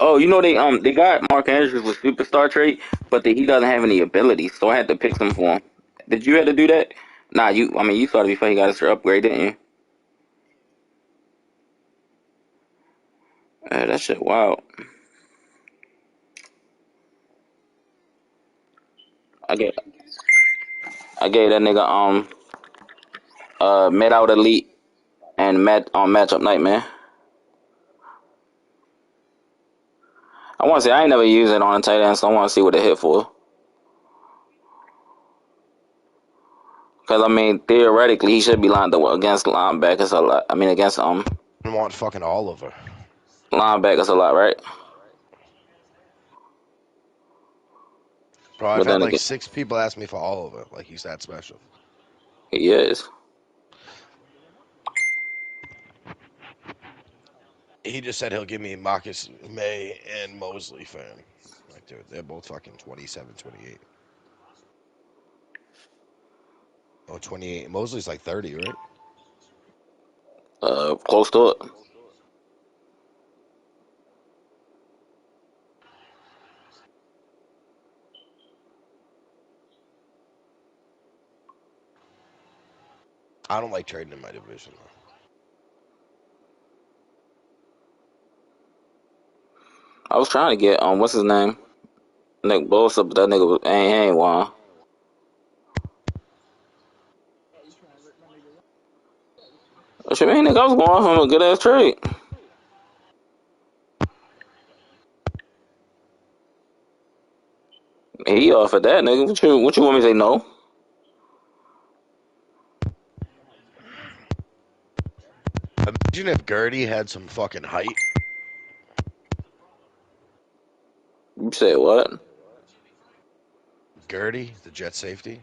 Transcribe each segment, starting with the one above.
Oh, they got Mark Andrews with superstar trait, but he doesn't have any abilities, so I had to pick some for him. Did you have to do that? Nah, you started before he got his upgrade, didn't you? That shit wild. I gave I gave that nigga mid out elite and matchup nightmare. I want to say I ain't never used it on a tight end, so I want to see what it hit for. Because I mean, theoretically, he should be lined up against linebackers a lot. I mean, against I want fucking Oliver. linebackers a lot, right? Bro, I've But had then like again, 6 people ask me for Oliver. Like, he's that special. he is. He just said he'll give me Marcus May and Mosley for him. Like, dude, they're both fucking 27, 28. Oh, 28. Mosley's like 30, right? Close to it. I don't like trading in my division, though. I was trying to get what's his name? Nick Bosa, but that nigga ain't won. What you mean, nigga? I was going from a good ass trade. He offered that, nigga. What you want me to say no? Imagine if Gertie had some fucking height. You said what? Gertie, the jet safety.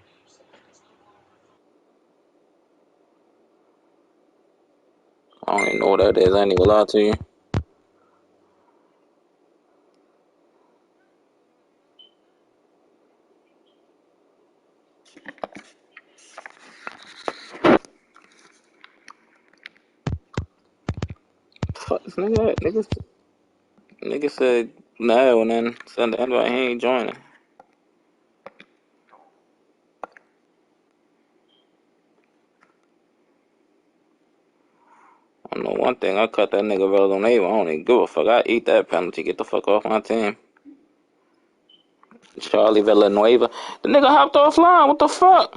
I don't even know what that is. I ain't even lie to you. Fuck this nigga. Nigga said no, and then said the invite. He ain't joining. I know one thing. I cut that nigga Villanueva. I don't even give a fuck. I eat that penalty. Get the fuck off my team. Charlie Villanueva. The nigga hopped offline. What the fuck?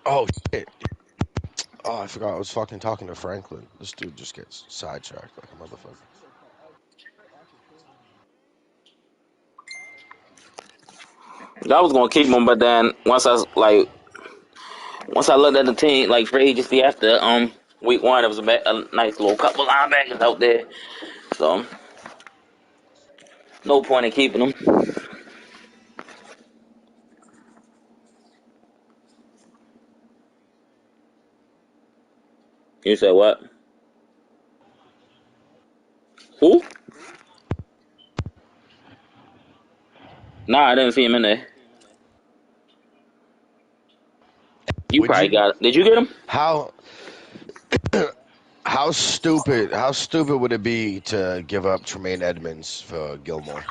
Oh, shit. Oh, I forgot I was fucking talking to Franklin. This dude just gets sidetracked like a motherfucker. I was gonna keep him, but then once I looked at the team like free agency after week one, there was a nice little couple linebackers out there. So no point in keeping them. You said what? Who? Nah, I didn't see him in there. You Would probably you? got it. Did you get him? How? How stupid? How stupid would it be to give up Tremaine Edmonds for Gilmore?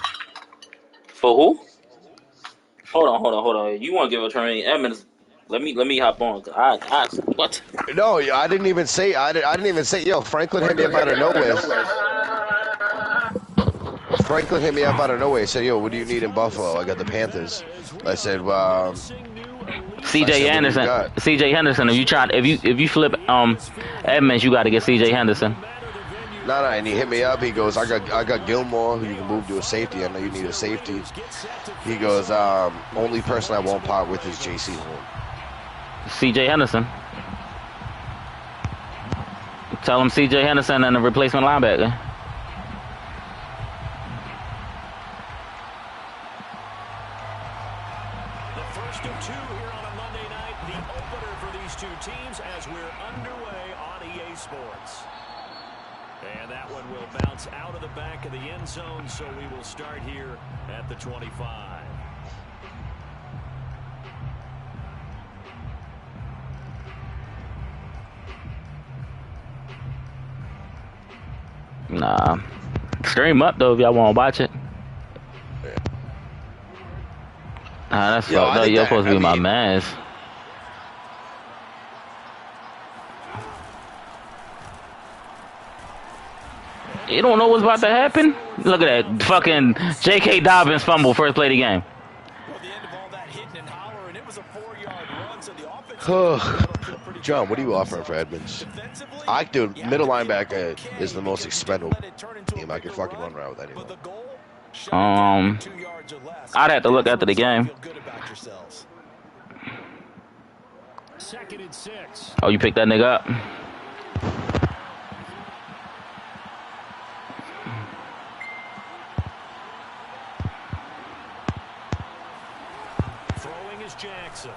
For who? Hold on. You want to give a Tremaine Edmonds? Let me hop on. What? No, I didn't even say. I didn't even say. Yo, Franklin hit me up out of nowhere. Franklin hit me up out of nowhere. He said, "Yo, what do you need in Buffalo?" I got the Panthers. I said, "Well." I C.J. said, "What do you Henderson. got?" C.J. Henderson. If you flip Edmonds, you got to get C.J. Henderson. No, and he hit me up. He goes, I got Gilmore, who you can move to a safety. I know you need a safety. He goes, only person I won't part with is J.C. Horn. C.J. Henderson. Tell him C.J. Henderson and the replacement linebacker. The first of two here on a Monday night. The opener for these two teams as we're underway on EA Sports. And that one will bounce out of the back of the end zone, so we will start here at the 25. Nah. Stream up, though, if y'all want to watch it. Nah, that's fucked up. You're supposed to be my mans. You don't know what's about to happen? Look at that fucking J.K. Dobbins fumble first play of the game. John, what are you offering for Edmonds? Dude, middle linebacker is the most expendable team. I can fucking run around with anyone. I'd have to look after the game. Oh, you picked that nigga up? Throwing is Jackson.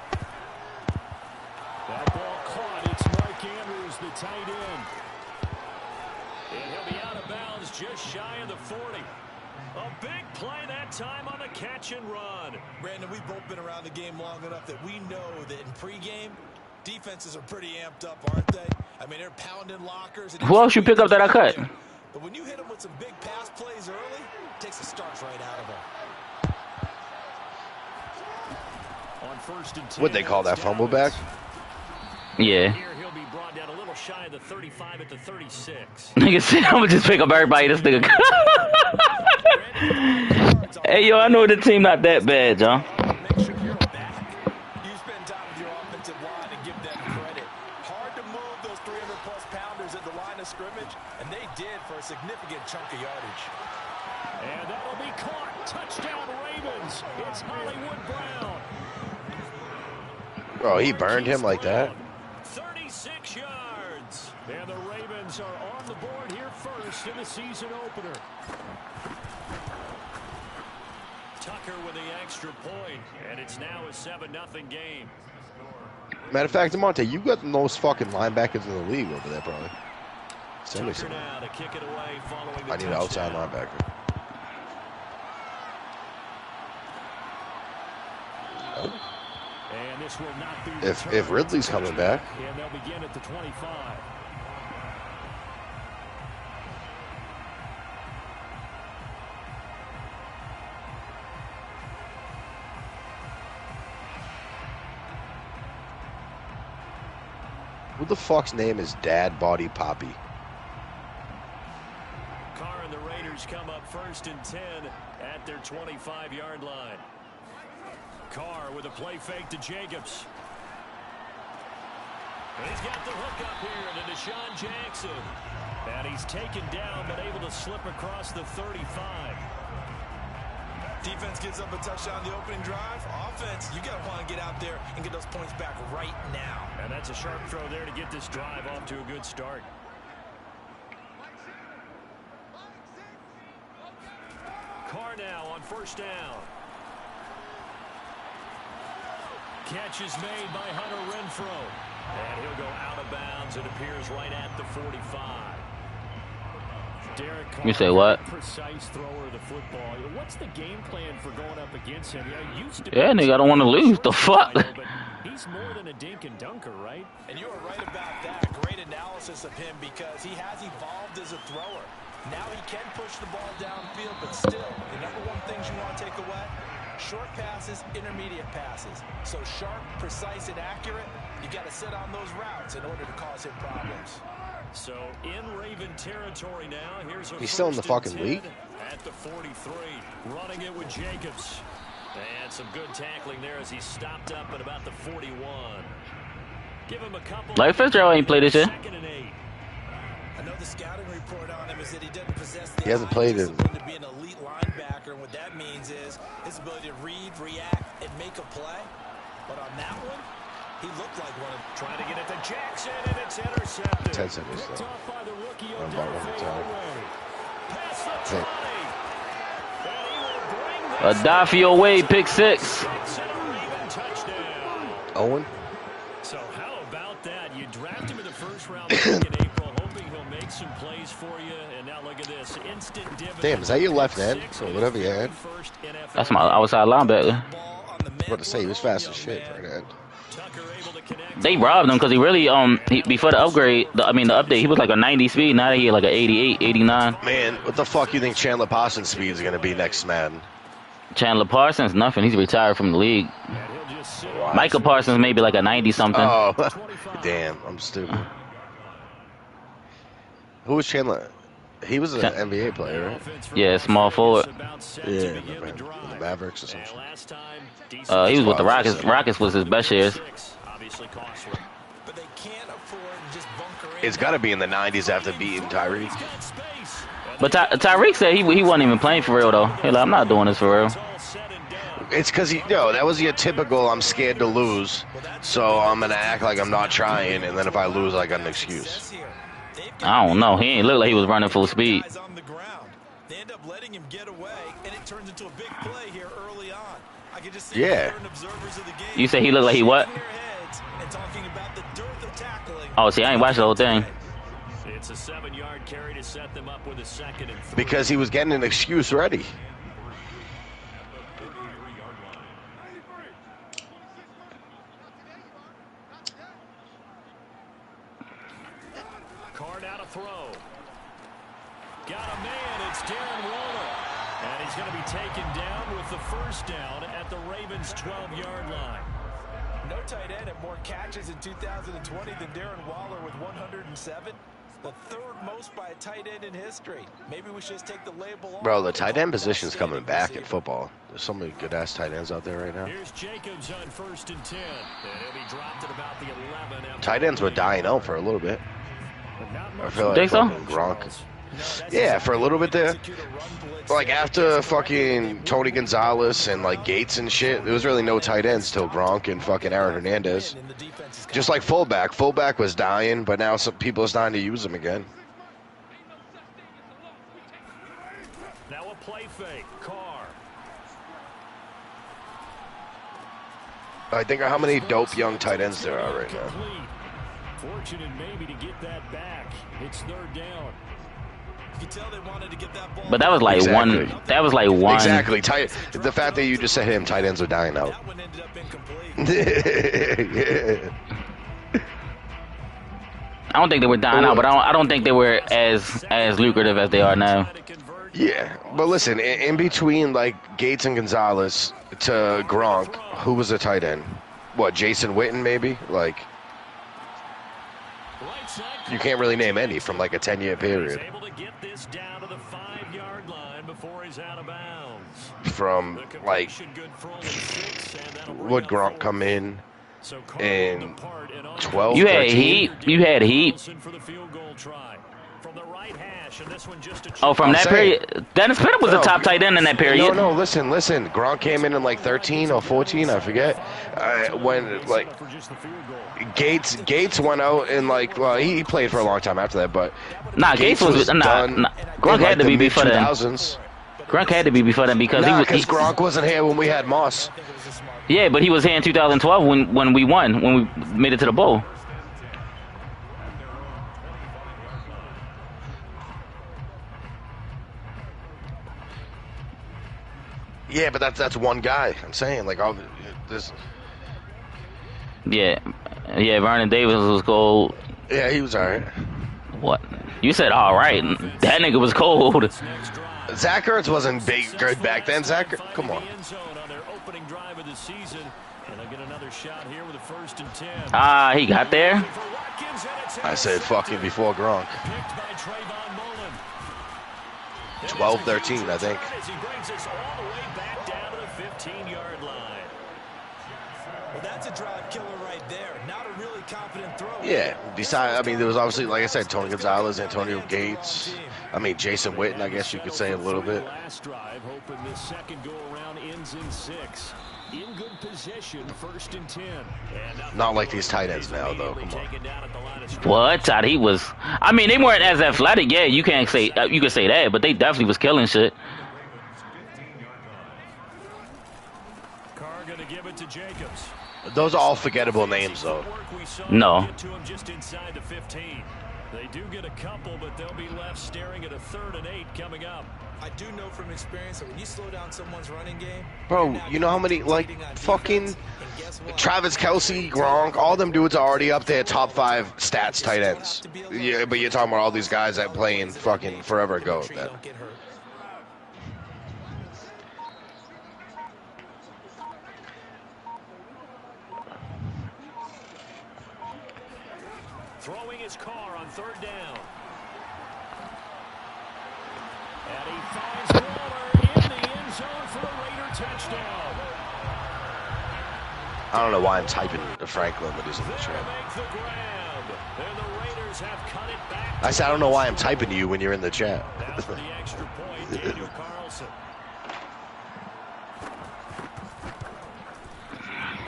That ball caught. It's Mike Andrews, the tight end. And he'll be out of bounds just shy of the 40. A big play that time on the catch and run. Brandon, we've both been around the game long enough that we know that in pregame, defenses are pretty amped up, aren't they? I mean, they're pounding lockers. And who else you pick up that I cut? But when you hit them with some big pass plays early, it takes the starch right out of them. On 1st and 10, What'd they call that, fumble back? Yeah. Here he'll be brought down a little shy of the 35 at the 36. Nigga said, I'm gonna just pick up everybody. This nigga. Hey, yo, I know the team not that bad, John. Make sure you're back. You spend time with your offensive line and give them credit. Hard to move those 300-plus pounders at the line of scrimmage, and they did for a significant chunk of yardage. And that'll be caught. Touchdown, Ravens. It's Hollywood Brown. Bro, he burned him like that. 36 yards. And the Ravens are on the board here first in the season opener. Tucker with the extra point, and it's now a 7-0 game. Matter of fact, Demonte, you got the most fucking linebackers in the league over there, probably. Send me Tucker some. now to kick it away following the I need an outside linebacker. And this will not be If Ridley's coming back. And they'll begin at the 25. Who the fuck's name is Dad Body Poppy? Carr and the Raiders come up 1st and 10 at their 25-yard line. Carr with a play fake to Jacobs. And he's got the hook up here to Deshaun Jackson. And he's taken down but able to slip across the 35. Defense gives up a touchdown the opening drive. Offense, you got to want to get out there and get those points back right now. And that's a sharp throw there to get this drive off to a good start. Carr now on 1st down. Catch is made by Hunter Renfrow. And he'll go out of bounds. It appears right at the 45. Derek Carr, You say what? Precise thrower of the football. What's the game plan for going up against him? Yeah, nigga, I don't want to lose. The fuck? He's more than a dink and dunker, right? And you are right about that. Great analysis of him because he has evolved as a thrower. Now he can push the ball downfield, but still, the number one things you want to take away, short passes, intermediate passes. So sharp, precise, and accurate, you got to sit on those routes in order to cause him problems. So in Raven territory now. Here's a He's still in the fucking league. At the 43, running it with Jacobs. And some good tackling there as he stopped up at about the 41. Give him a couple. Like Fitzgerald ain't played this year. 2nd and 8. I know the scouting report on him is that he doesn't possess the He hasn't played in. to be an elite linebacker, and what that means is his ability to read, react, and make a play. But on that one, he looked like one of Trying to get it to Jackson, and it's intercepted. 10 seconds Picked though. off by the rookie I'm about one Odafe time. Oweh. Pass the Hey. try. And he will bring this Adafio Wade, pick 6. six and a Raven touchdown. Owen? So how about that? You draft him in the 1st round back in April, hoping he'll make some plays for you, and now look at this. Instant dividend. Damn, is that your left hand or whatever you had? That's my outside linebacker. I was about to say he was fast as shit right end. They robbed him because he really before the upgrade, the update, he was like a 90 speed. Now he like a 88, 89. Man, what the fuck you think Chandler Parsons' speed is gonna be next Madden? Chandler Parsons, nothing. He's retired from the league. Michael Parsons maybe like a 90 something. Oh, damn, I'm stupid. Who was Chandler? He was an NBA player, right? Yeah, small forward. Yeah, the Mavericks or something. He was with the Rockets. Rockets was his best years. It's got to be in the 90s after beating Tyreek. But Tyreek said he wasn't even playing for real though. He's like, I'm not doing this for real. It's because that was your typical I'm scared to lose, so I'm gonna act like I'm not trying, and then if I lose, I got an excuse. I don't know. He ain't look like he was running full speed. They end up letting him get away, and it turns into a big play here early on. I can just see Yeah. observers of the game. You say he looked like he what? Oh, see, I ain't watched the whole thing. It's a 7-yard carry to set them up with a 2nd and 3. Because he was getting an excuse ready. Card out a throw. Got a man. It's Darren Waller. And he's going to be taken down with the first down at the Ravens' 12-yard line. No tight end had more catches in 2020 than Darren Waller with 107. The third most by a tight end in history. Maybe we should just take the label off. Bro, the tight end position's coming back in football. There's so many good-ass tight ends out there right now. Here's Jacobs on 1st and 10. And he'll be dropped at about the 11. Tight ends were dying out for a little bit. I feel like Think so? Gronk. Yeah, for a little bit there. Like after fucking Tony Gonzalez and like Gates and shit, there was really no tight ends till Gronk and fucking Aaron Hernandez. Just like fullback. Fullback was dying, but now some people are starting to use him again. Now a play fake. Carr. I think of how many dope young tight ends there are right now. Fortunate maybe to get that back. It's 3rd down. You could tell they wanted to get that ball. But that was like Exactly. one. That was like one. Exactly. The fact that you just said him, tight ends are dying out. That one ended up incomplete. Yeah. I don't think they were dying out, but I don't think they were as lucrative as they are now. Yeah, but listen, in between like Gates and Gonzalez to Gronk, who was a tight end? What, Jason Witten maybe? Like, you can't really name any from like a 10-year period. Able to get this down to the 5-yard line before he's out of bounds. From like, would Gronk come in 12? You had 13? Heat. You had Heat. Oh, from that period, Dennis Pitta was a top tight end in that period. No, listen. Gronk came in like 13 or 14, I forget. When like Gates went out and like, well, he played for a long time after that, but Gates was done. Gronk had to be before then. Gronk had to be before then because Gronk wasn't here when we had Moss. Yeah, but he was here in 2012 when we won, when we made it to the bowl. Yeah, but that's one guy. I'm saying like all this. Yeah, Vernon Davis was cold. Yeah, he was alright. What? You said all right. That nigga was cold. Zach Ertz wasn't good back then. Come on. He got there. I said fucking before Gronk. 12-13, I think. Well, that's a drive killer right there. Not a really confident throw. Yeah. Besides, I mean, there was obviously, like I said, Tony Gonzalez, Antonio Gates. I mean, Jason Witten, I guess you could say a little bit. Last drive, hoping this second go around ends in 6. In good position, 1st and 10. Not like these tight ends now, though. Come on. What? He was. I mean, they weren't as athletic. Yeah, you can't say. You could say that, but they definitely was killing shit. Carr gonna give it to Jacobs. Those are all forgettable names, though. No. They do get a couple, but they'll be left staring at a 3rd and 8 coming up. I do know from experience that when you slow down someone's running game, Bro, you know how many, like, fucking Travis Kelce, Gronk, all them dudes are already up there, top 5 stats tight ends. Yeah, but you're talking about all these guys that playing fucking forever ago. Throwing his car on 3rd down. And he finds Waller in the end zone for a Raider touchdown. I don't know why I'm typing to Franklin when he's in the chat. I said I don't know why I'm typing to you when you're in the chat. For the extra point, Daniel Carlson.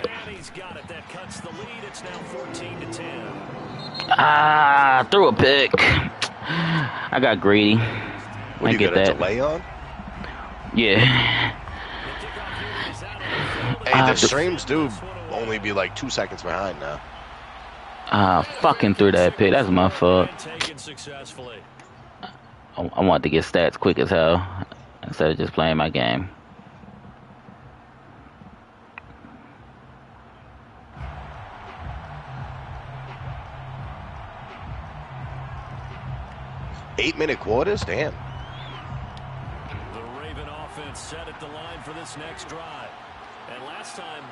And he's got it. That cuts the lead. It's now 14-10. Threw a pick. I got greedy. What, you got a delay on? Yeah. Hey, the streams do only be like 2 seconds behind now. Fucking threw that pick. That's my fault. I want to get stats quick as hell instead of just playing my game. Eight-minute quarters? Damn. The Raven offense set at the line for this next drive. And last time,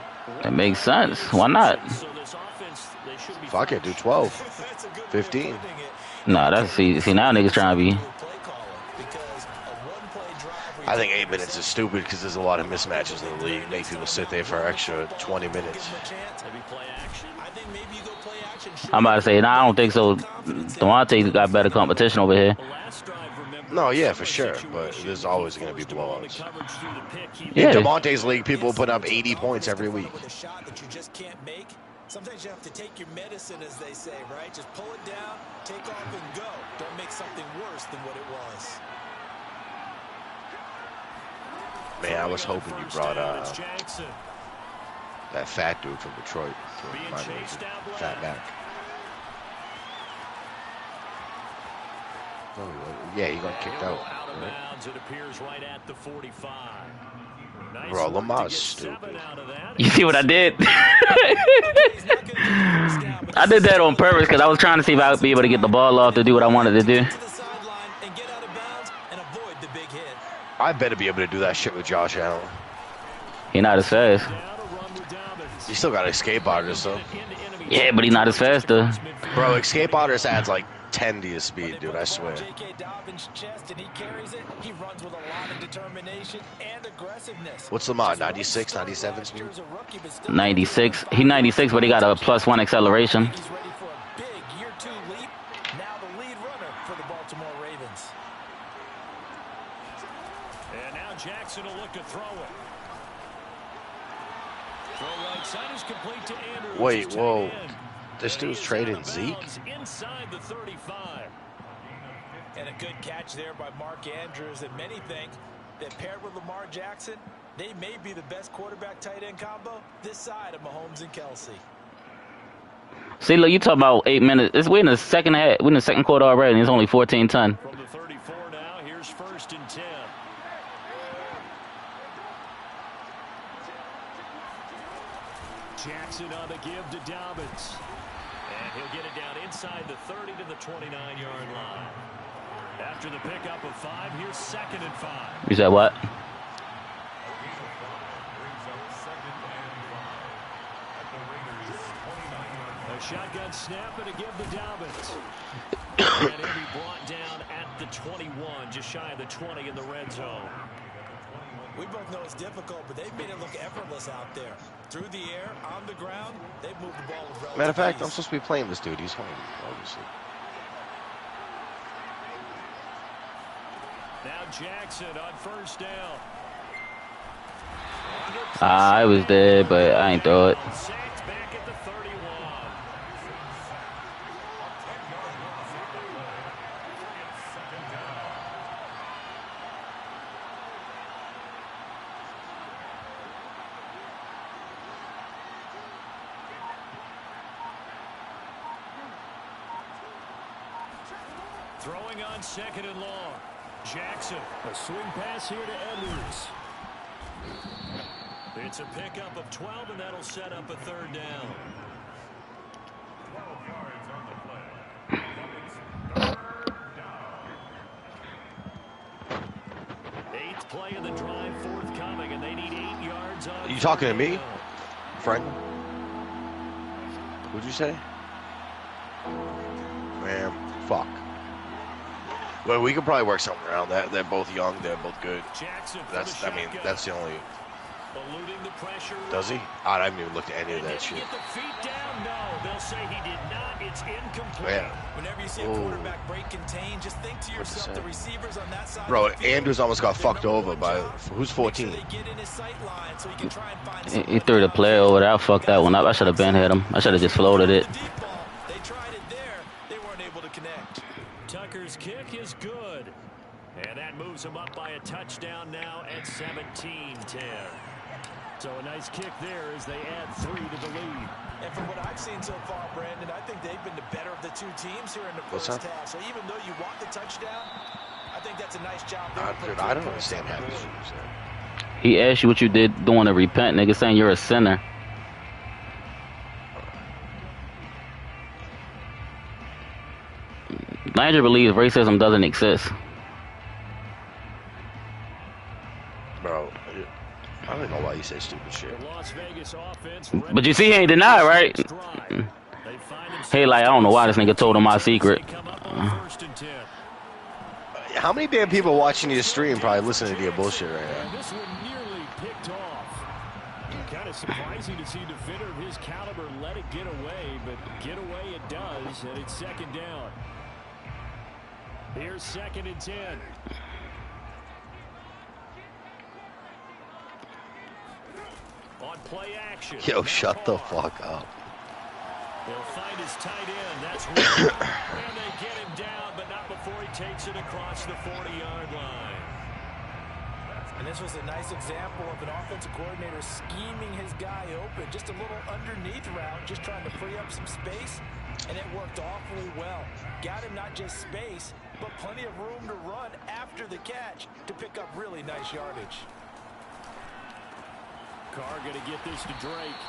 that makes sense. Why not? So this offense, they should be fuck it, do 12. 15. Nah, that's see now niggas trying to be. I think 8 minutes is stupid because there's a lot of mismatches in the league. Make people sit there for extra 20 minutes. I'm about to say, nah, I don't think so. Devontae's got better competition over here. No, yeah, for sure, but there's always going to be blowouts. Yeah. In Devontae's league, people put up 80 points every week. Sometimes you have to take your medicine, as they say, right? Just pull it down, take off, and go. Don't make something worse than what it was. Man, I was hoping you brought that fat dude from Detroit to remind me of fat back. Oh, yeah, he got kicked out. Right? Bro, Lamar's stupid. You see what I did? I did that on purpose because I was trying to see if I would be able to get the ball off to do what I wanted to do. I better be able to do that shit with Josh Allen. He not as fast. You still got escape artist, though. Yeah, but he not as fast, though. Bro, escape artist adds like 10 to your speed, dude, I swear. What's Lamar, 96, 97 speed? 96. He 96, but he got a +1 acceleration. And now Jackson will look to throw it. Throw right side is complete to Andrews. Wait, whoa. This dude's trading Zeke? Inside the 35. And a good catch there by Mark Andrews. And many think that paired with Lamar Jackson, they may be the best quarterback tight end combo this side of Mahomes and Kelce. See, look, you talking about 8 minutes. We're in the second half. We're in the second quarter already, and it's only 14-10. From the 34 now, here's 1st and 10. Jackson on the give to Dobbins. And he'll get it down inside the 30 to the 29-yard line. After the pickup of 5, here's 2nd and 5. You said what? A shotgun snap and a give to Dobbins. And he'll be brought down at the 21, just shy of the 20 in the red zone. We both know it's difficult, but they've made it look effortless out there. Through the air, on the ground, they've moved the ball with relative Matter of fact, I'm ease. supposed to be playing this dude. He's home, obviously. Now Jackson on 1st down. I was there, but I ain't throw it. Sacked back at the 31. Throwing on 2nd and long. Jackson. A swing pass here to Edwards. It's a pickup of 12, and that'll set up a 3rd down. 12 yards on the play. It's 3rd down. 8th play of the drive forthcoming, and they need 8 yards on. Are you talking to me, friend? What'd you say? Man, fuck. Well, we could probably work something around that. They're both young. They're both good. That's, I mean, that's the only. Eluding the pressure. Does he? I haven't even looked at any of that shit. Get the feet down? No, they'll say he did not. It's incomplete. Yeah. Whenever you see a quarterback break contained, just think to yourself, the receivers on that side. Bro, Andrews almost got fucked over by who's 14. He threw the play over there. I fucked that one up. I should have been hit him. I should have just floated it. They tried it there. They weren't able to connect. Tucker's kick is good. And that moves him up by a touchdown now at 17-10. So a nice kick there as they add 3 to the lead. And from what I've seen so far, Brandon, I think they've been the better of the 2 teams here in the first half. So even though you want the touchdown, I think that's a nice job. Dude, I don't understand half these things. He asked you what you did doing to repent, nigga, saying you're a sinner. Landry believes racism doesn't exist. Bro, I don't know why you say stupid shit. But you see, he ain't denied, right? Hey, like, I don't know why this nigga told him my secret. How many damn people watching your stream probably listening to your bullshit right now? This one nearly picked off. Kind of surprising to see a defender of his caliber let it get away, but get away it does, and it's 2nd down. Here's 2nd and 10. On play action. Yo, shut the fuck up. They'll find his tight end. That's right. And they get him down, but not before he takes it across the 40-yard line. And this was a nice example of an offensive coordinator scheming his guy open. Just a little underneath route, just trying to free up some space. And it worked awfully well. Got him not just space, but plenty of room to run after the catch to pick up really nice yardage. Carr going to get this to Drake.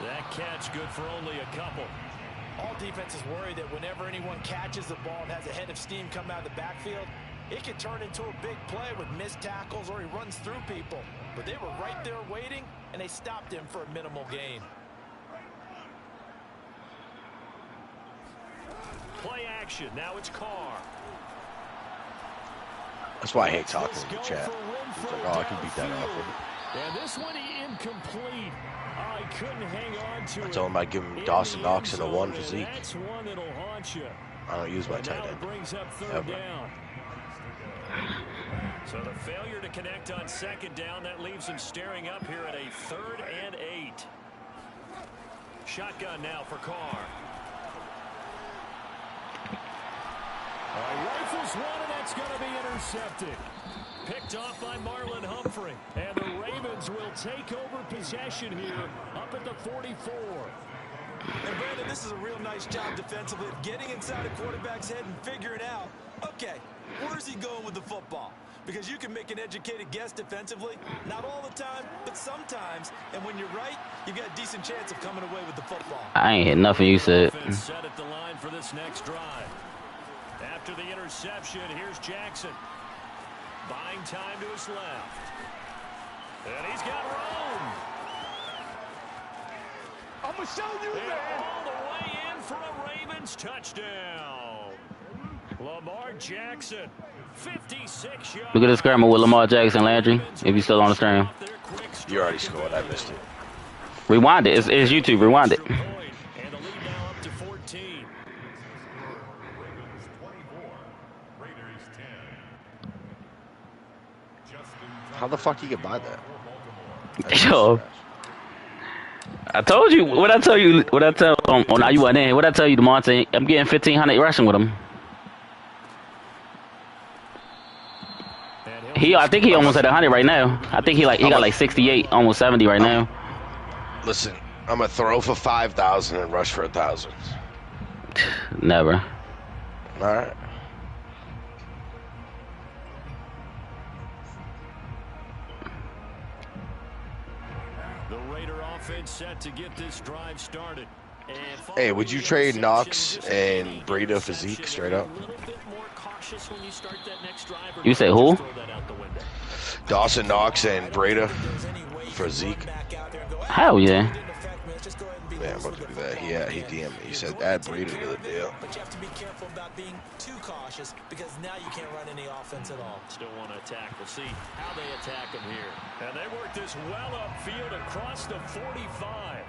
That catch good for only a couple. All defenses worry that whenever anyone catches the ball and has a head of steam come out of the backfield, it can turn into a big play with missed tackles or he runs through people. But they were right there waiting, and they stopped him for a minimal gain. Play action. Now it's Carr. That's why I hate talking in the chat. It's like, oh, I can beat that off of it. And this one incomplete. Oh, he couldn't hang on to it. I told him I'd give him Dawson Knox in a 1 physique. That's one that'll haunt you. I don't use my tight end. Brings up 3rd down. So the failure to connect on 2nd down, that leaves him staring up here at a 3rd and 8. Shotgun now for Carr. Rifles one, and that's going to be intercepted. Picked off by Marlon Humphrey. And the Ravens will take over possession here up at the 44. And Brandon, this is a real nice job defensively of getting inside a quarterback's head and figuring out, okay, where's he going with the football? Because you can make an educated guess defensively, not all the time, but sometimes. And when you're right, you've got a decent chance of coming away with the football. I ain't hit nothing you said. Set at the line for this next drive. After the interception, here's Jackson. Buying time to his left. And he's got room. I'm going to show you, man. All the way in for a Ravens touchdown. Lamar Jackson, 56 yards. Look at this scramble with Lamar Jackson, Landry, if you're still on the stream. You already scored. I missed it. Rewind it. It's YouTube. Rewind it. And the lead now up to 14. How the fuck you get by that? Yo, I told you. What I tell you? What I tell? Oh, now you weren't in. What I tell you, DeMonte? I'm getting 1,500 rushing with him. I think he almost at 100 right now. I think he got like 68, almost 70 right now. Listen, I'm gonna throw for 5,000 and rush for 1,000. Never. All right. The Raider offense set to get this drive started. Hey, would you trade Knox and Breida for Zeke straight up? You say who? Dawson Knox and Breida for Zeke. Hell yeah. Yeah, I'm about to do that. He DM'd me. He said add Breida to the deal. But you have to be careful about being too cautious because now you can't run any offense at all. Still want to attack. We'll see how they attack him here. And they work this well upfield across the 45.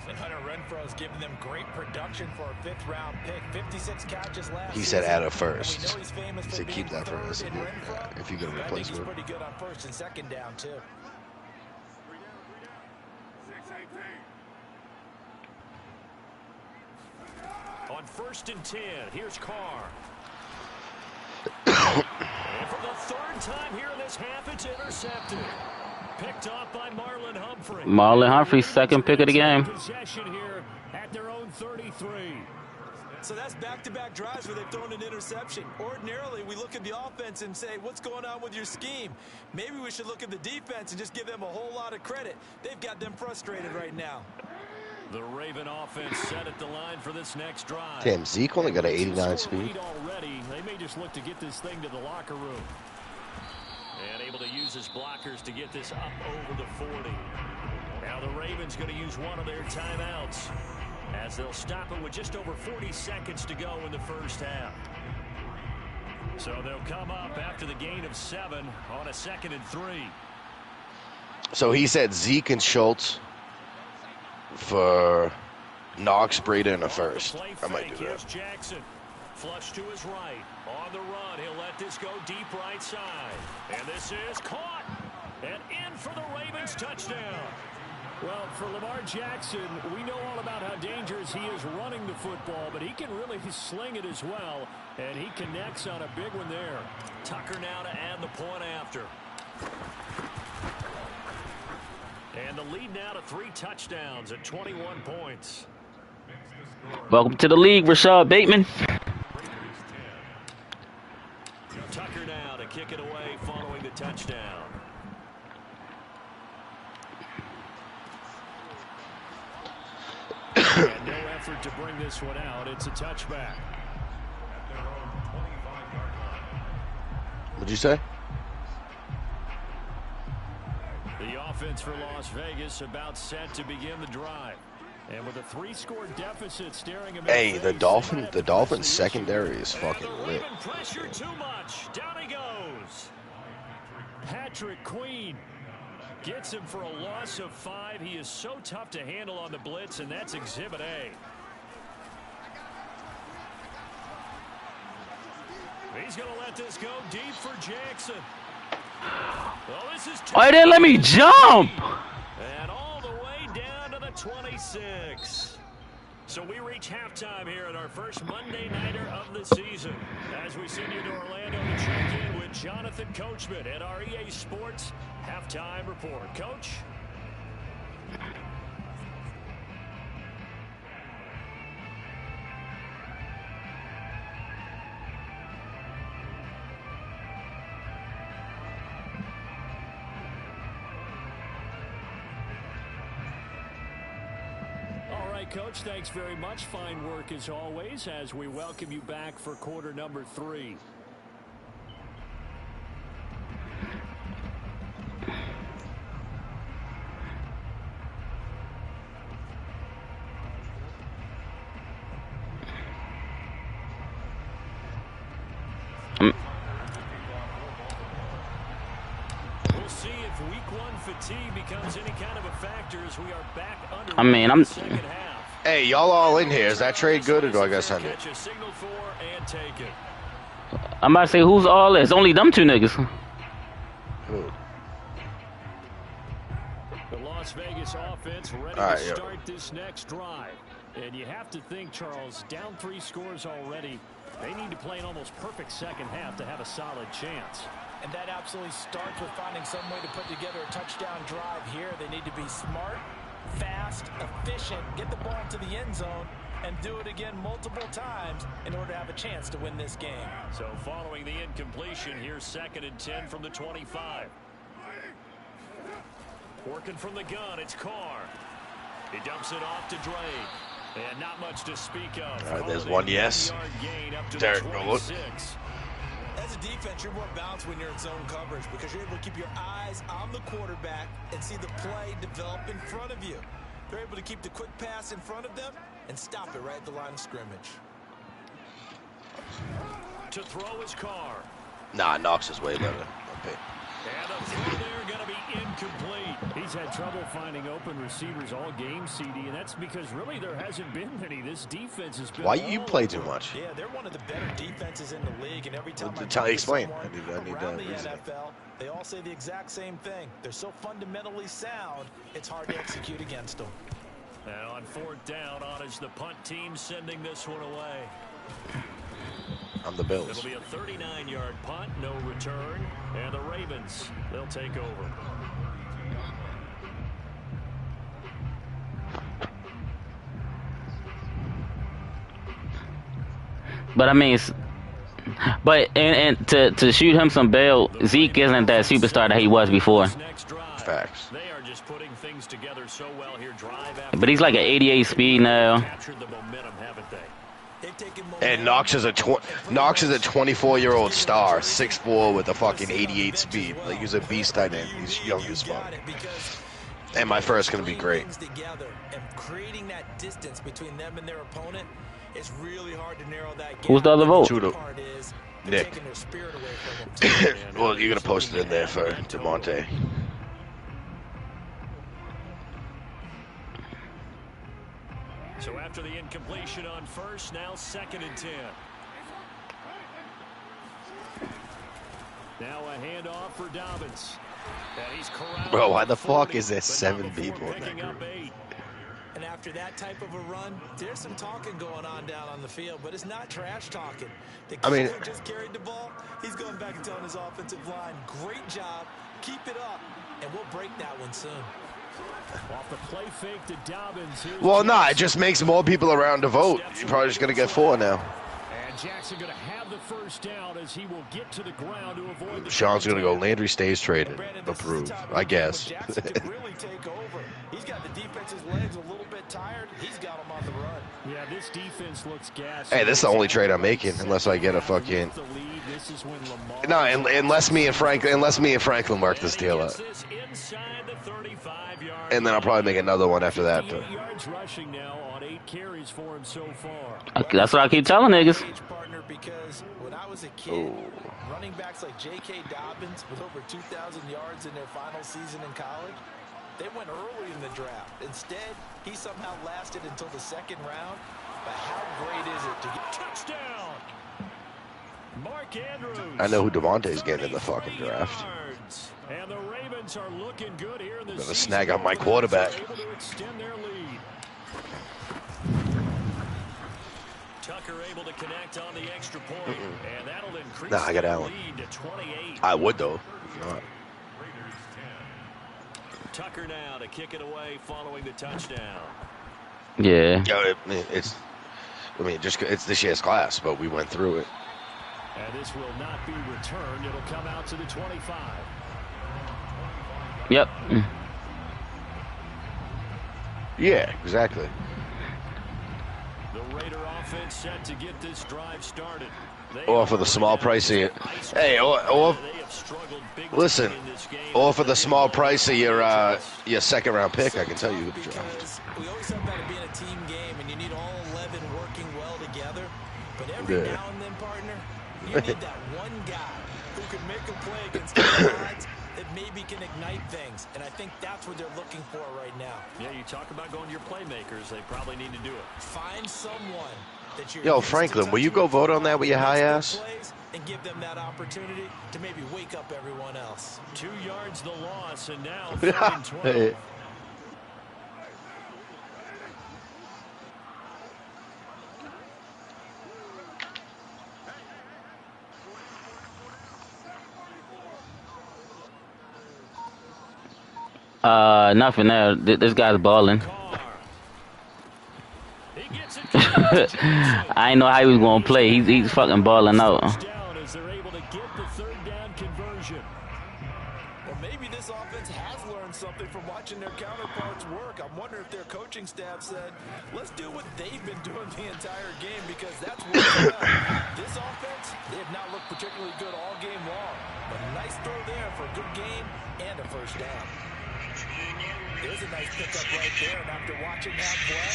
And Hunter Renfro's giving them great production for a 5th-round pick. 56 catches last He said add a season. first. We know he's famous He for said keep being that for us third in Renfro. if you get a I think he's replacement. pretty good on 1st and 2nd down, too. On 1st and 10, here's Carr. And for the 3rd time here in this half, it's intercepted. Picked off by Marlon Humphrey. Marlon Humphrey's second pick of the game. Possession here at their own 33. So that's back-to-back drives where they've thrown an interception. Ordinarily, we look at the offense and say, what's going on with your scheme? Maybe we should look at the defense and just give them a whole lot of credit. They've got them frustrated right now. The Raven offense set at the line for this next drive. Damn, Zeke only got an 89 speed. Already, they may just look to get this thing to the locker room. And able to use his blockers to get this up over the 40. Now the Ravens going to use one of their timeouts as they'll stop it with just over 40 seconds to go in the first half. So they'll come up after the gain of 7 on a 2nd and 3. So he said Zeke and Schultz for Knox, Breida, and a 1st. I might do that. Jackson. Flush to his right. On the run, he'll let this go deep right side. And this is caught. And in for the Ravens touchdown. Well, for Lamar Jackson, we know all about how dangerous he is running the football, but he can really sling it as well. And he connects on a big one there. Tucker now to add the point after. And the lead now to 3 touchdowns at 21 points. Welcome to the league, Rashad Bateman. Tucker now to kick it away following the touchdown. And no effort to bring this one out. It's a touchback. What'd you say? The offense for Las Vegas about set to begin the drive. And with a 3-score deficit staring him. Hey, the Dolphins secondary is fucking lit. Pressure too much. Down he goes. Patrick Queen gets him for a loss of 5. He is so tough to handle on the blitz, and that's Exhibit A. He's going to let this go deep for Jackson. Well, this is Why didn't let me jump? And all the way down to the 26. So we reach halftime here at our first Monday Nighter of the season. As we send you to Orlando to check in with Jonathan Coachman at our EA Sports Halftime Report. Coach? Coach, thanks very much. Fine work as always as we welcome you back for quarter number 3. We'll see if week 1 fatigue becomes any kind of a factor as we are back under the second half. Hey, y'all all in here. Is that trade good or do I got to send it? I'm about to say, who's all this? Only them 2 niggas. Who? The Las Vegas offense ready All right, to start this next drive. And you have to think, Charles, down 3 scores already. They need to play an almost perfect second half to have a solid chance. And that absolutely starts with finding some way to put together a touchdown drive here. They need to be smart, fast, efficient, get the ball to the end zone, and do it again multiple times in order to have a chance to win this game. So following the incompletion, here's 2nd and 10 from the 25. Working from the gun, it's Carr. He dumps it off to Drake. And not much to speak of. All right, there's one yes. Derek, go look. As a defense, you're more balanced when you're in zone coverage because you're able to keep your eyes on the quarterback and see the play develop in front of you. They're able to keep the quick pass in front of them and stop it right at the line of scrimmage. To throw his Carr. Nah, Knox is way better. Okay. And the throw there going to be incomplete. He's had trouble finding open receivers all game, CD, and that's because really there hasn't been many. This defense has been. Why you play too much? Yeah, they're one of the better defenses in the league, and every time Explain. I need around that the reason. NFL, they all say the exact same thing. They're so fundamentally sound, it's hard to execute against them. And on fourth down, on is the punt team sending this one away. I'm the Bills. It'll be a 39-yard punt, no return, and the Ravens, they'll take over. But I mean, and to shoot him some bail, Zeke isn't that superstar that he was before. Facts. They are just putting things together so well here, drive after But he's like an 88 speed now. captured the momentum, haven't they? And Knox is a 24-year-old star, 6'4" with a fucking 88 speed. Like he's a beast tight end. He's young as fuck. And my first gonna be great. Together and creating that distance between them and their opponent is really hard to narrow that gap. Who's the other vote? Part is Nick. taking their spirit away from them too. Well, you're gonna post it in there for DeMonte. So after the incompletion on first, now 2nd and 10. Now a handoff for Dobbins. And he's corralled. Bro, why the fuck is there 7 people in that Picking up group? 8. And after that type of a run, there's some talking going on down on the field, but it's not trash talking. The I mean, kid who just carried the ball, he's going back and telling his offensive line, great job, keep it up, and we'll break that one soon. Off the play fake to Dobbins. Here's Well, nah, it Jackson. just makes more people around to vote. You're probably just gonna get 4 now. And Jackson going to have the first down as he will get to the ground to avoid the Sean's gonna go. contact. Landry stays traded. Brandon, this is Approved, the time I of guess. game when Jackson could really take over. He's got the defense's legs a little bit tired. He's got him on the run. Yeah, this defense looks gas. Hey, this is the only trade I'm making, unless I get a fucking. This is when Lamar No, unless me and Franklin work this deal out, This inside the 35-yard and then I'll probably make another one after that. But 58 yards rushing now on 8 carries for him so far. That's what I keep telling niggas. Partner, because when I was a kid, running backs like J.K. Dobbins with over 2,000 yards in their final season in college, they went early in the draft. Instead, he somehow lasted until the 2nd round. But how great is it to get Touchdown! Mark Andrews. I know who Devontae's getting in the fucking 30 draft. yards. And the Ravens are looking good here in the Gonna season. snag on my quarterback. Able to extend their lead. Tucker able to connect on the extra point, and that'll increase Nah, I got their Allen. lead to 28. I would though. If not. Tucker now to kick it away following the touchdown. Yeah. Yeah, it's. I mean, it's this year's class, but we went through it. And this will not be returned. It'll come out to the 25. Yep. Yeah, exactly. The Raider offense set to get this drive started. Or for the small price of it. Hey, or listen, or for the small price of your 2nd round pick, I can tell you who to draft. Because we always talk about it being a team game, and you need all 11 working well together. But every Yeah. now and then, partner, you need that one guy who can make a play against the odds that maybe can ignite things. And I think that's what they're looking for right now. Yeah, you talk about going to your playmakers. They probably need to do it. Find someone that you're Yo, used to Franklin, will you touching go the vote on ball that with your high against ass? their plays and give them that opportunity to maybe wake up everyone else. 2 yards the loss, and now 3rd and 12. Nothing there. This guy's balling. Carr. He gets it. I ain't know how he was gonna play. He's fucking balling out. Down as they're able to get the 3rd down conversion. Well, maybe this offense has learned something from watching their counterparts work. I'm wondering if their coaching staff said, let's do what they've been doing the entire game, because that's working well. This offense, they have not looked particularly good all game long. But a nice throw there for a good game and a first down. There's a nice pickup right there, and after watching that play,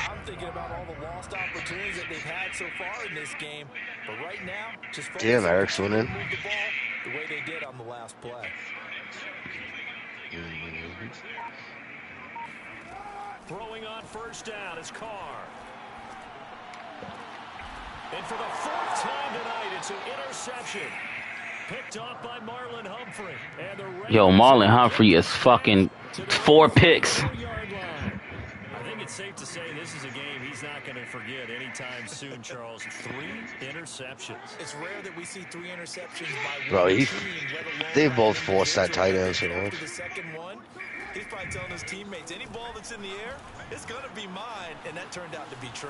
I'm thinking about all the lost opportunities that they've had so far in this game. But right now, just focus on Eric's winning. move the ball the way they did on the last play. Throwing on first down is Carr. And for the fourth time tonight, it's an interception. Picked off by Marlon Humphrey. And the Yo, Marlon Humphrey is fucking 4 picks. I think it's safe to say this is a game he's not going to forget anytime soon, Charles. 3 interceptions. It's rare that we see 3 interceptions by Bro, one he- team, let alone they by both an forced that individual. tight end, so After the second one, he's probably telling his teammates, any ball that's in the air, it's going to be mine, and that turned out to be true.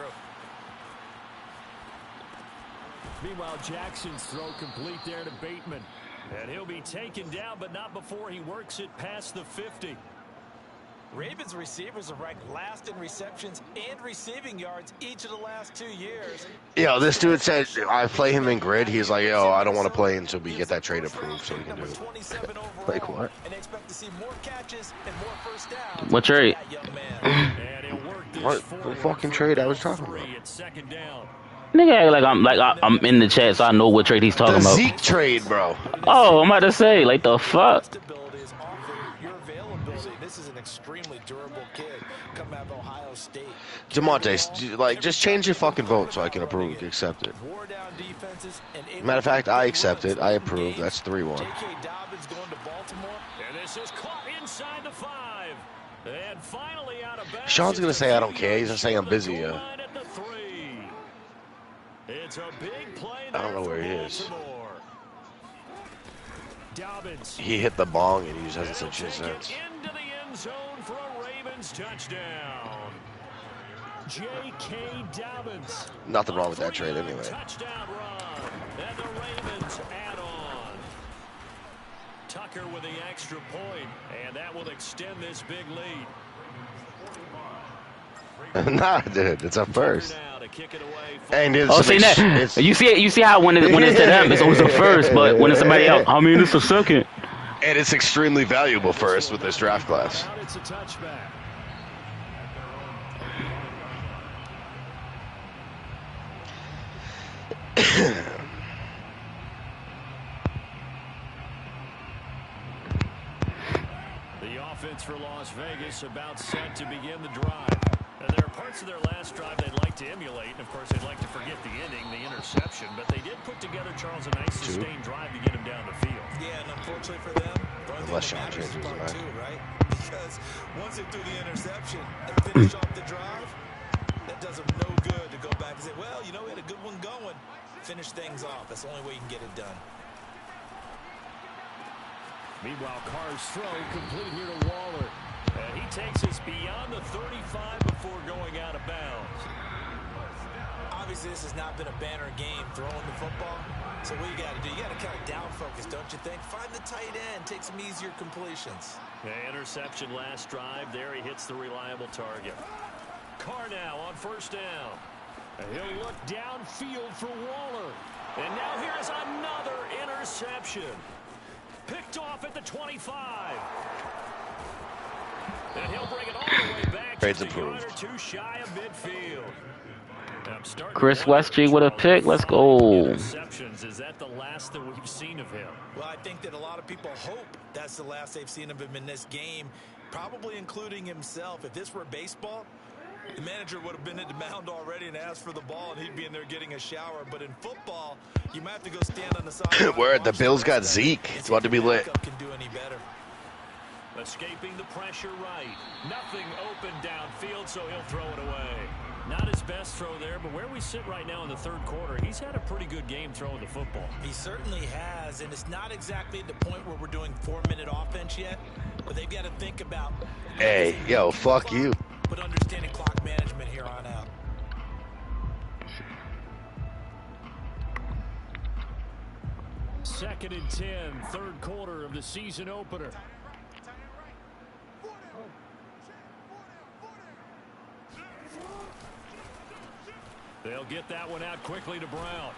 Meanwhile, Jackson's throw complete there to Bateman. And he'll be taken down, but not before he works it past the 50. Ravens receivers are ranked last in receptions and receiving yards each of the last 2 years. Yo, this dude said I play him in grid. He's like, yo, I don't want to play until we get that trade approved so we can do it. Like what? And they expect to see more catches and more first downs. What trade? That young man. And he'll work this What forward fucking for trade I was talking three about? at second down. Nigga act like I'm in the chat, so I know what trade he's The talking about. Zeke trade, bro. Oh, I'm about to say, like the fuck. Stability is often your availability. This is an extremely durable kid coming out of Ohio State. Demonte, like, just change your fucking vote so I can approve, accept it. Wore down defenses and able Matter of fact, to I make accept it. runs I in approve. games. That's 3-1. J.K. Dobbins going to Baltimore. And this is caught inside the 5. And finally out of bounds. Sean's gonna say I don't care. He's gonna say I'm busy, Goal yeah. line at the 3. It's a big play I don't there know where for he is. Baltimore. Dobbins. He hit the bong and he just hasn't said shit Take it since. into the end zone for a Ravens touchdown. J.K. Dobbins. Nothing wrong with that trade anyway. Touchdown run. And the Ravens add on. Tucker with the extra point, and that will extend this big lead. Nah, dude, it's a first. Now to kick it away. And it's Oh, see that? it's- You see how when it's to them, it's always a first, but when it's somebody else, I mean, it's a second. and it's extremely valuable first with this draft class. Out, it's a touchback. The offense for Las Vegas about set to begin the drive. And there are parts of their last drive they'd like to emulate. And, of course, they'd like to forget the ending, the interception. But they did put together, Charles, a nice sustained drive to get him down the field. Yeah, and unfortunately for them, the only Unless thing Sean that matters is changes part his 2, right? Because once they threw the interception and finish off the drive, that does them no good to go back and say, well, you know, we had a good one going. Finish things off. That's the only way you can get it done. Meanwhile, Carr's throw complete here to Waller. And he takes us beyond the 35 before going out of bounds. Obviously, this has not been a banner game throwing the football. So what you got to do, you got to kind of down focus, don't you think? Find the tight end, take some easier completions. Interception last drive. There he hits the reliable target. Carr now on first down. And he'll look Downfield for Waller. And now here's another interception. Picked off at the 25. And he'll bring it all the way back. Trades just a yard approved. or two shy of midfield. And I'm starting Chris to wonder, Westry with a pick. Charles, Let's go. interceptions. Is that the last that we've seen of him? Well, I think that a lot of people hope that's the last they've seen of him in this game, probably including himself. If this were baseball, the manager would have been at the mound already and asked for the ball, and he'd be in there getting a shower. But in football, you might have to go stand on the side. Where the Bills got Zeke. It's about to be lit. Can do any better. Escaping the pressure right. Nothing open downfield, so he'll throw it away. Not his best throw there, but where we sit right now in the third quarter, he's had a pretty good game throwing the football. He certainly has, and it's not exactly at the point where we're doing 4-minute offense yet, but they've got to think about. Hey, yo, fuck you. But understanding clock management here on out. Second and 10, third quarter of the season opener. They'll get that one out quickly to Brown.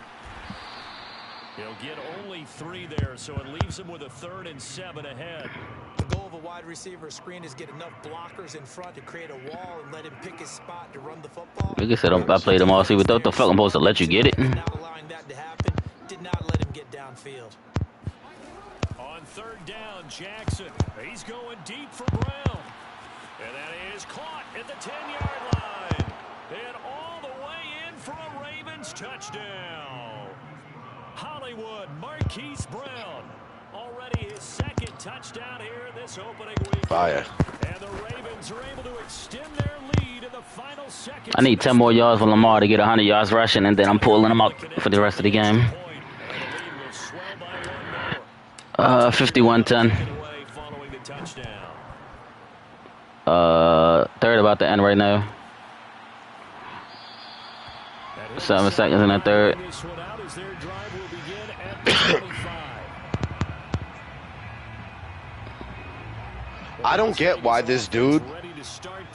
He'll get only 3 there, so it leaves him with a 3rd and 7 ahead. The goal of a wide receiver screen is get enough blockers in front to create a wall and let him pick his spot to run the football. Like I said, I played them all. See, what the fuck I'm supposed to let you get it? Not allowing that to happen, did not let him get downfield. On 3rd down, Jackson. He's going deep for Brown. And that is caught at the 10-yard line. And all the way in for a Ravens touchdown. Hollywood Marquise Brown. Already his 2nd touchdown here this opening week. Fire. And the Ravens are able to extend their lead in the final seconds. I need 10 more yards for Lamar to get 100 yards rushing, and then I'm pulling him out for the rest of the game. 51-10. 3rd about to end right now. 7 seconds in the 3rd. I don't get why this dude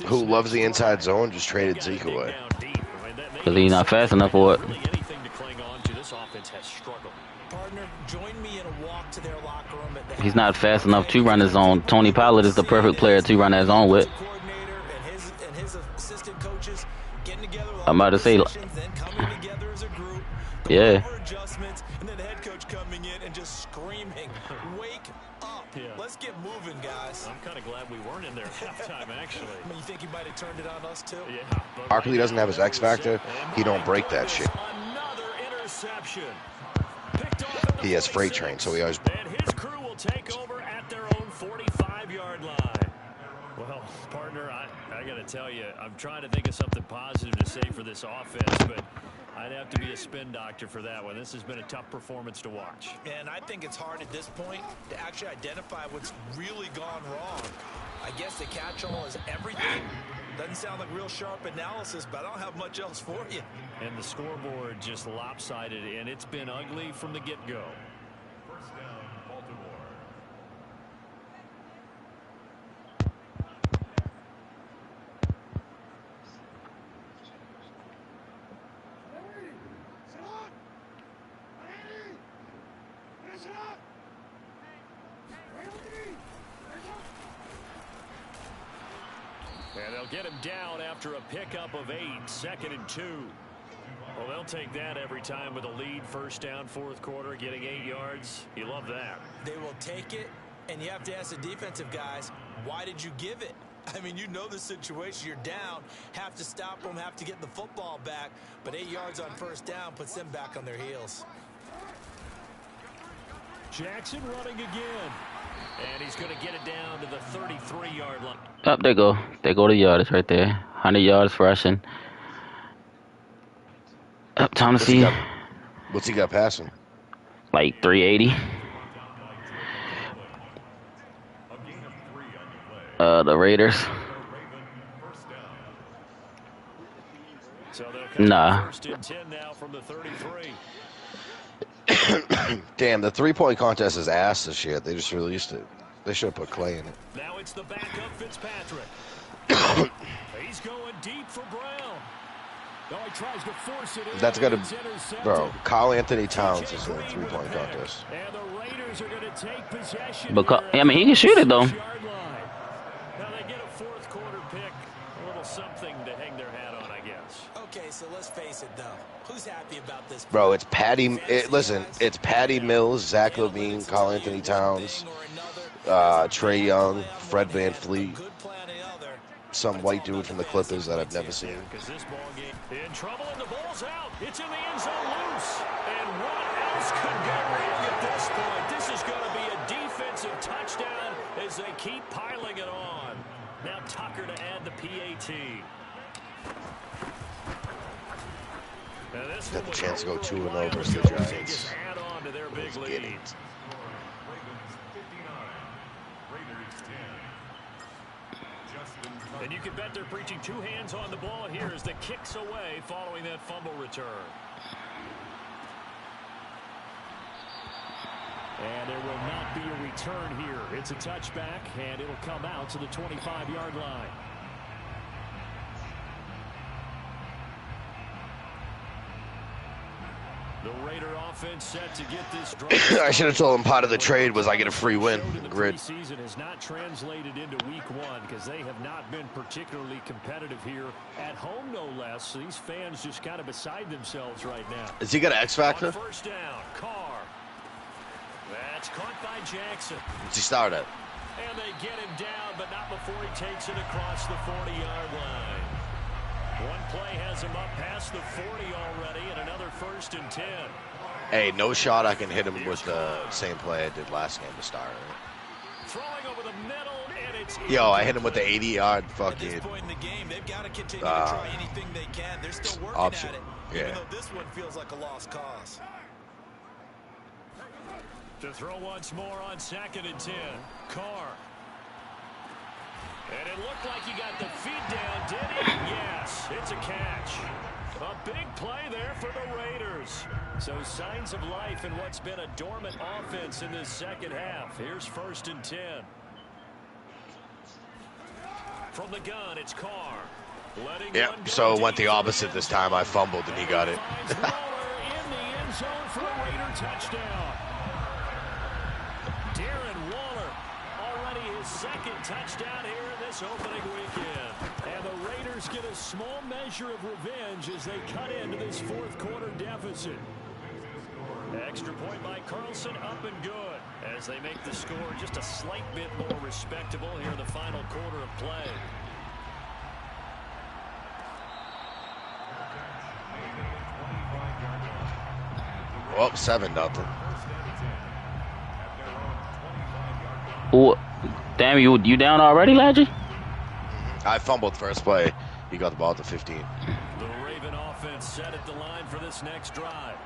who loves the inside zone just traded Zeke away. Because he's not fast enough for it. He's not fast enough to run his zone. Tony Pollard is the perfect player to run that zone with. I'm about to say, yeah. And then the head coach coming in and just screaming, wake up. Yeah. Let's get moving, guys. I'm kind of glad we weren't in there at halftime, actually. I mean, you think he might have turned it on us, too? Yeah. Barkley doesn't have his X factor. He don't break that shit. Another interception. He has freight train, so he always... And his crew will take over at their own 45-yard line. Well, partner, I got to tell you, I'm trying to think of something positive to say for this offense, but I'd have to be a spin doctor for that one. This has been a tough performance to watch. And I think it's hard at this point to actually identify what's really gone wrong. I guess the catch-all is everything. Doesn't sound like real sharp analysis, but I don't have much else for you. And the scoreboard just lopsided, and it's been ugly from the get-go. First down, Baltimore. And they'll get him down after a pickup of 8, 2nd and 2. Well, they'll take that every time with a lead. First down, 4th quarter, getting 8 yards. You love that. They will take it, and you have to ask the defensive guys, why did you give it? I mean, you know the situation. You're down, have to stop them, have to get the football back. But 8 yards on first down puts them back on their heels. Jackson running again. And he's going to get it down to the 33-yard line. Oh, there go. There go the yardage right there. 100 yards rushing. Up, time to see. What's he got passing? Like 380. The Raiders. So they'll nah. First and 10 now from the 33. Damn, the three-point contest is ass this shit. They just released it. They should have put Clay in it. Now it's the backup Fitzpatrick. He's going deep for Brown. Oh, he tries to force it in. That's got to... Bro, Kyle Anthony Towns is in the three-point contest. And the Raiders are going to take possession. Because, I mean, he can shoot it, though. Now they get a 4th quarter pick. A little something to hang their hat on, I guess. Okay, so let's face it, though. Who's happy about this? Bro, it's Patty... listen, it's Patty Mills, Zach LaVine, Kyle Anthony Towns, Trey Young, Fred VanVleet, some white dude from the Clippers that I've never seen. In trouble, and the ball's out. It's in the end zone loose. And what else could go wrong at this point? This is going to be a defensive touchdown as they keep piling it on. Now Tucker to add the PAT. Got the chance to go 2-0 versus the Giants. Add on to their big Let's lead. get it. And you can bet they're preaching 2 hands on the ball here as the kicks away following that fumble return. And there will not be a return here. It's a touchback, and it'll come out to the 25-yard line. The Raider offense set to get this drive. I should have told him part of the trade was I get a free win. Grid. Season has not translated into week one because they have not been particularly competitive here at home, no less. These fans just kind of beside themselves right now. Has he got an X factor? On first down, Carr. That's caught by Jackson. What's he start at? And they get him down, but not before he takes it across the 40-yard line. One play has him up past the 40 already, and another 1st and 10. Hey, no shot I can hit him with the same play I did last game to start. Throwing over the middle, and it's Yo, I hit him with the 80-yard fucking. At this point in the game, they've got to continue to try anything they can. They're still working option. at it, even though this one feels like a lost cause. To throw once more on 2nd and 10. Carr. And it looked like he got the feed down, did he? Yes, it's a catch. A big play there for the Raiders. So signs of life in what's been a dormant offense in this second half. Here's 1st and 10. From the gun, it's Carr. Yep, so it went the opposite this time. I fumbled and he got it. In the end zone for a Raider touchdown. Darren Waller, already his 2nd touchdown here in this opening weekend. And the Raiders get a small measure of revenge as they cut into this 4th quarter deficit. Extra point by Carlson, up and good, as they make the score just a slight bit more respectable here in the final quarter of play. Well, 7-0. Oh, damn, you down already, Ladgy? I fumbled first play. He got the ball at the 15. The Raven offense set at the line for this next drive.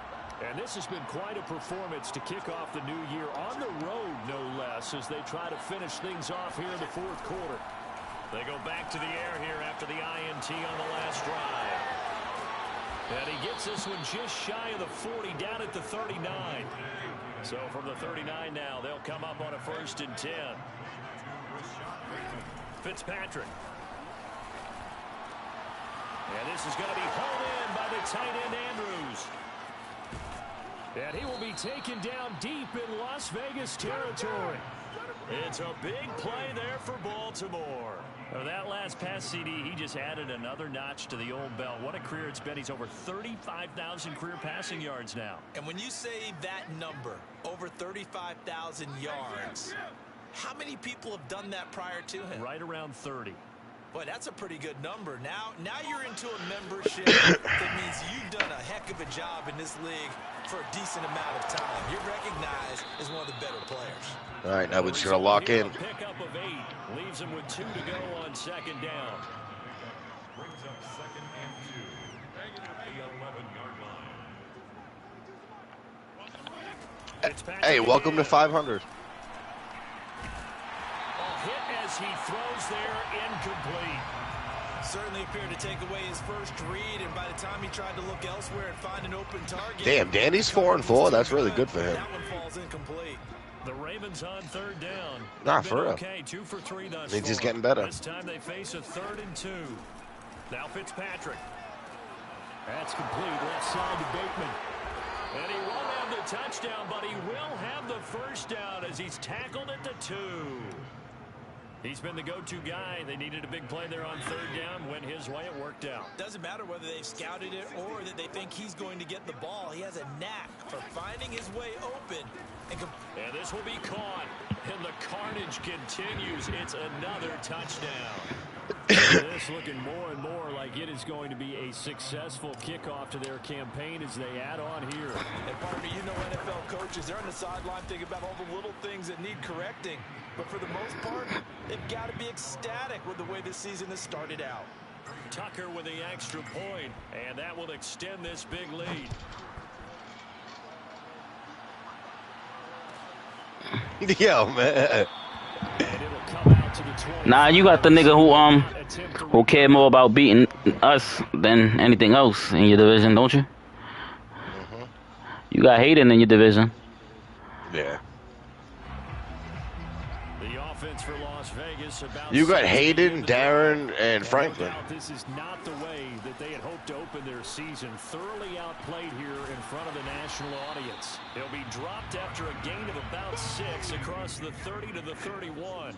And this has been quite a performance to kick off the new year on the road, no less, as they try to finish things off here in the 4th quarter. They go back to the air here after the INT on the last drive. And he gets this one just shy of the 40, down at the 39. So from the 39 now, they'll come up on a 1st and 10. Fitzpatrick. And this is going to be hauled in by the tight end Andrews. And he will be taken down deep in Las Vegas territory. It's a big play there for Baltimore. That last pass CD, he just added another notch to the old belt. What a career it's been. He's over 35,000 career passing yards now. And when you say that number, over 35,000 yards, how many people have done that prior to him? Right around 30. Boy, that's a pretty good number. Now you're into a membership that means you've done a heck of a job in this league for a decent amount of time. You're recognized as one of the better players. All right, now we're just going to lock in. Pickup of 8 leaves him with 2 to go on 2nd down. Brings up 2nd and 2 at the 11-yard line. Hey, welcome to 500. Hit as he throws there, incomplete. Certainly appeared to take away his first read, and by the time he tried to look elsewhere and find an open target. Damn, Danny's 4-4. That's really good for him. That one falls incomplete. The Ravens on 3rd down. Nah, for real. Okay, 2 for 3 thus Means he's far. getting better. This time they face a 3rd and 2. Now Fitzpatrick. That's complete. Left side to Bateman. And he won't have the touchdown, but he will have the 1st down as he's tackled at the 2. He's been the go-to guy. They needed a big play there on 3rd down. Went his way. It worked out. Doesn't matter whether they've scouted it or that they think he's going to get the ball. He has a knack for finding his way open. And this will be caught. And the carnage continues. It's another touchdown. This looking more and more like it is going to be a successful kickoff to their campaign as they add on here. And partner, you know NFL coaches, they're on the sideline thinking about all the little things that need correcting. But for the most part, they've got to be ecstatic with the way this season has started out. Tucker with the extra point, and that will extend this big lead. Yo, man. Nah, you got the nigga who care more about beating us than anything else in your division, don't you? Mm-hmm. You got Hayden in your division. Yeah. The offense for Las Vegas about You got 6 Hayden, to Darren, and no Franklin. doubt this is not the way that they had hoped to open their season. Thoroughly outplayed here in front of the national audience. They'll be dropped after a gain of about 6 across the 30 to the 31.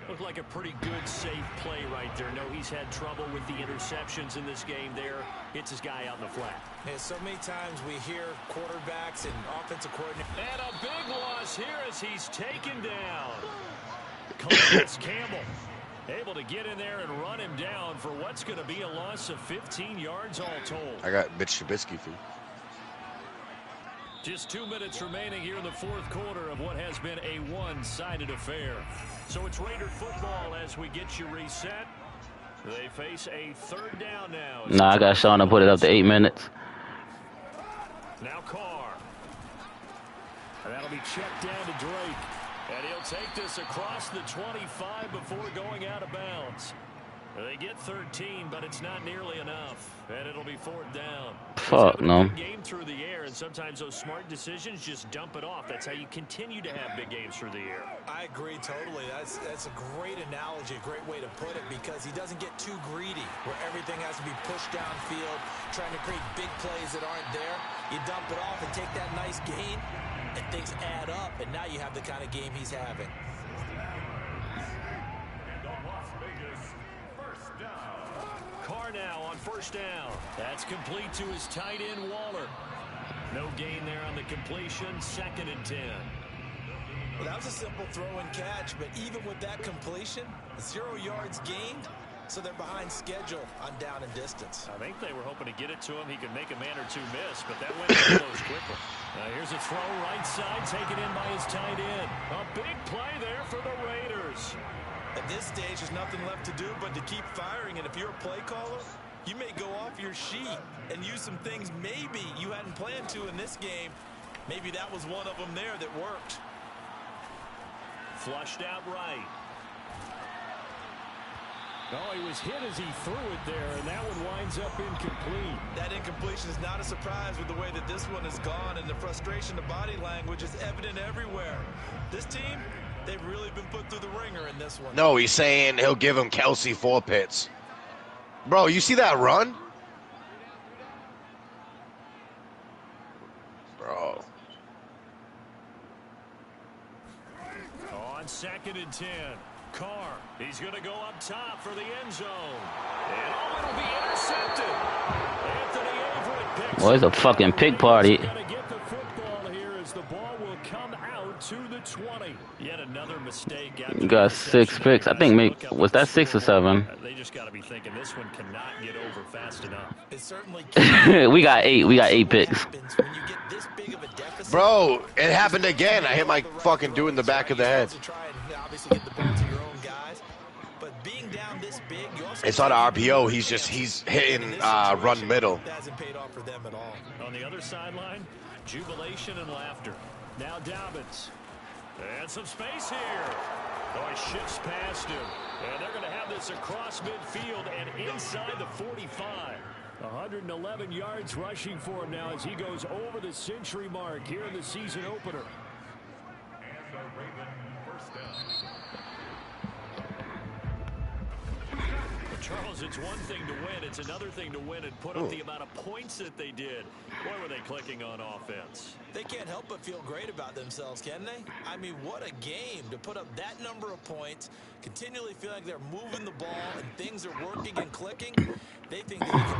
Looked like a pretty good, safe play right there. No, he's had trouble with the interceptions in this game there. Hits his guy out in the flat. Yeah, so many times we hear quarterbacks and offensive coordinators. And a big loss here as he's taken down. Calais Campbell able to get in there and run him down for what's going to be a loss of 15 yards all told. I got Mitch Trubisky for you. Just 2 minutes remaining here in the fourth quarter of what has been a one-sided affair. So it's Raider football as we get you reset. They face a third down now. Nah, I got Sean to put it up to 8 minutes. Now Carr. And that'll be checked down to Drake. And he'll take this across the 25 before going out of bounds. They get 13, but it's not nearly enough. And it'll be fourth down. Fuck, no. Game through the air, and sometimes those smart decisions just dump it off. That's how you continue to have big games through the air. I agree totally. That's a great analogy, a great way to put it, because he doesn't get too greedy where everything has to be pushed downfield, trying to create big plays that aren't there. You dump it off and take that nice gain, and things add up, and now you have the kind of game he's having. Carr now on first down. That's complete to his tight end, Waller. No gain there on the completion. 2nd and 10. Well, that was a simple throw and catch, but even with that completion, 0 yards gained, so they're behind schedule on down and distance. I think they were hoping to get it to him. He could make a man or two miss, but that went close quickly. Here's a throw right side, taken in by his tight end. A big play there for the Raiders. At this stage, there's nothing left to do but to keep firing, and if you're a play caller, you may go off your sheet and use some things maybe you hadn't planned to in this game. Maybe that was one of them there that worked. Flushed out right. Oh, he was hit as he threw it there, and that one winds up incomplete. That incompletion is not a surprise with the way that this one has gone, and the frustration, the body language is evident everywhere. This team, they've really been put through the ringer in this one. No, he's saying he'll give him Kelsey 4 pits. Bro, you see that run? Bro. On 2nd and 10. Carr, he's going to go up top for the end zone. And oh, it'll be intercepted. Anthony Averett picks Boy, it's a fucking pig party. He's going to get the football here as the ball will come out to the 20. Yet another mistake. You got 6 picks. I think, was that 6 or 7? They just got to be thinking this one cannot get over fast enough. It certainly We got 8. We got 8 picks. when you get this big of a deficit. Bro, it happened again. I hit my fucking dude in the back of the head. To try and obviously get the ball to your own guys, but being down this big, you also It's not RPO. He's hitting run middle. That hasn't paid off for them at all. On the other sideline, jubilation and laughter. Now Dobbins. And some space here. Oh, he shifts past him. And they're going to have this across midfield and inside the 45. 111 yards rushing for him now as he goes over the century mark here in the season opener. Charles, it's one thing to win. It's another thing to win and put up the amount of points that they did. Boy, were they clicking on offense. They can't help but feel great about themselves, can they? I mean, what a game to put up that number of points, continually feel like they're moving the ball and things are working and clicking. They think they can